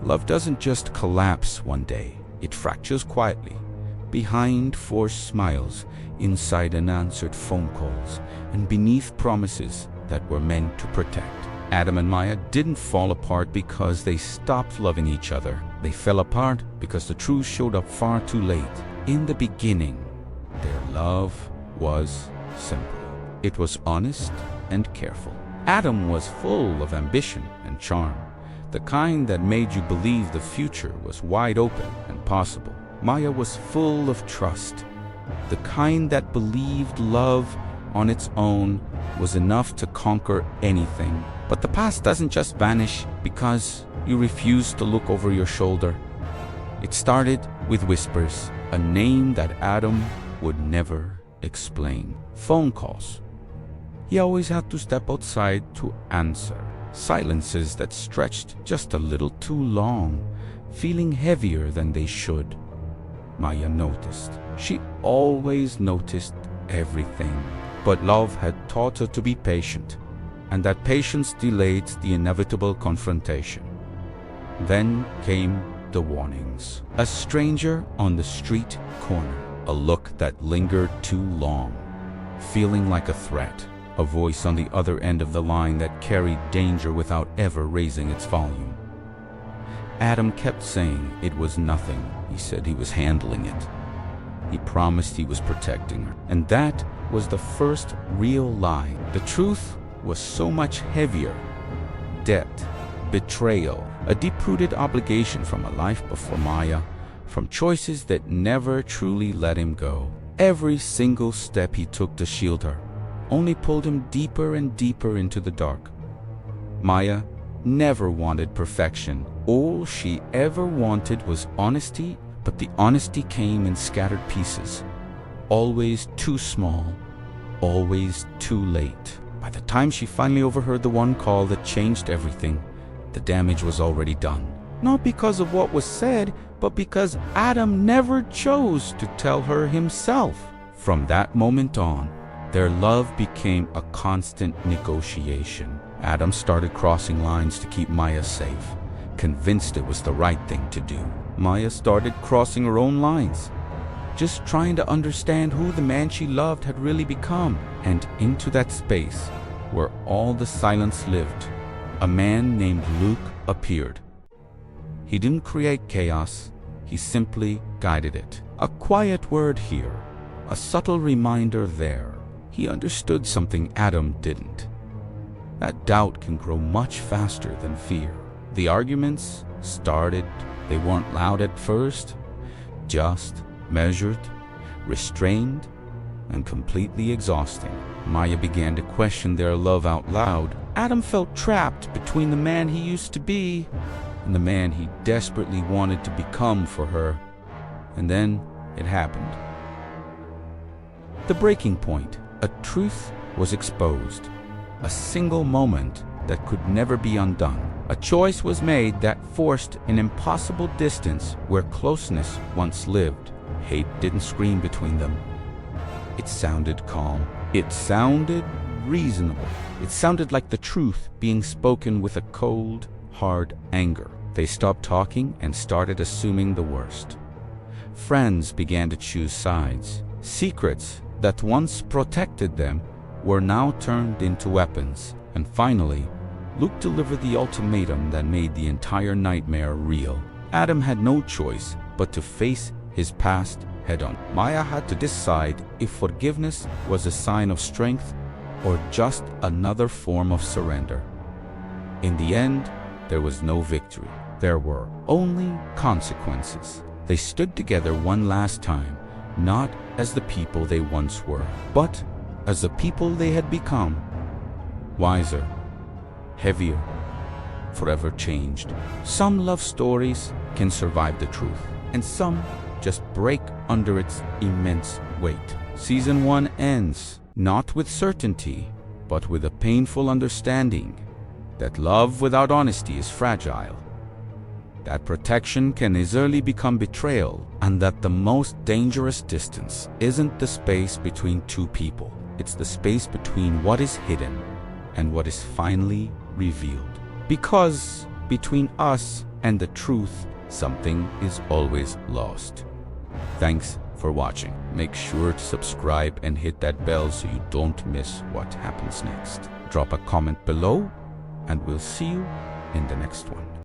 Love doesn't just collapse one day. It fractures quietly, behind forced smiles, inside unanswered phone calls, and beneath promises that were meant to protect. Adam and Maya didn't fall apart because they stopped loving each other. They fell apart because the truth showed up far too late. In the beginning, their love was simple. It was honest and careful. Adam was full of ambition and charm, the kind that made you believe the future was wide open and possible. Maya was full of trust, the kind that believed love on its own was enough to conquer anything. But the past doesn't just vanish because you refuse to look over your shoulder. It started with whispers, a name that Adam would never explain. Phone calls. He always had to step outside to answer. Silences that stretched just a little too long, feeling heavier than they should. Maya noticed. She always noticed everything. But love had taught her to be patient, and that patience delayed the inevitable confrontation. Then came the warnings. A stranger on the street corner, a look that lingered too long, feeling like a threat, a voice on the other end of the line that carried danger without ever raising its volume. Adam kept saying it was nothing. He said he was handling it. He promised he was protecting her. And that was the first real lie. The truth was so much heavier. Debt, betrayal, a deep-rooted obligation from a life before Maya, from choices that never truly let him go. Every single step he took to shield her only pulled him deeper and deeper into the dark. Maya never wanted perfection. All she ever wanted was honesty, but the honesty came in scattered pieces. Always too small, always too late. By the time she finally overheard the one call that changed everything, the damage was already done. Not because of what was said, but because Adam never chose to tell her himself. From that moment on, their love became a constant negotiation. Adam started crossing lines to keep Maya safe, convinced it was the right thing to do. Maya started crossing her own lines, just trying to understand who the man she loved had really become. And into that space where all the silence lived, a man named Luke appeared. He didn't create chaos, he simply guided it. A quiet word here, a subtle reminder there. He understood something Adam didn't. That doubt can grow much faster than fear. The arguments started. They weren't loud at first, just measured, restrained, and completely exhausting. Maya began to question their love out loud. Adam felt trapped between the man he used to be and the man he desperately wanted to become for her. And then it happened. The breaking point. A truth was exposed. A single moment that could never be undone. A choice was made that forced an impossible distance where closeness once lived. Hate didn't scream between them. It sounded calm. It sounded reasonable. It sounded like the truth being spoken with a cold, hard anger. They stopped talking and started assuming the worst. Friends began to choose sides. Secrets that once protected them were now turned into weapons. And finally, Luke delivered the ultimatum that made the entire nightmare real. Adam had no choice but to face his past head-on. Maya had to decide if forgiveness was a sign of strength or just another form of surrender. In the end, there was no victory. There were only consequences. They stood together one last time, not as the people they once were, but as the people they had become. Wiser, heavier, forever changed. Some love stories can survive the truth, and some just break under its immense weight. Season 1 ends, not with certainty, but with a painful understanding that love without honesty is fragile, that protection can easily become betrayal, and that the most dangerous distance isn't the space between two people. It's the space between what is hidden and what is finally revealed. Because between us and the truth, something is always lost. Thanks for watching. Make sure to subscribe and hit that bell so you don't miss what happens next. Drop a comment below, and we'll see you in the next one.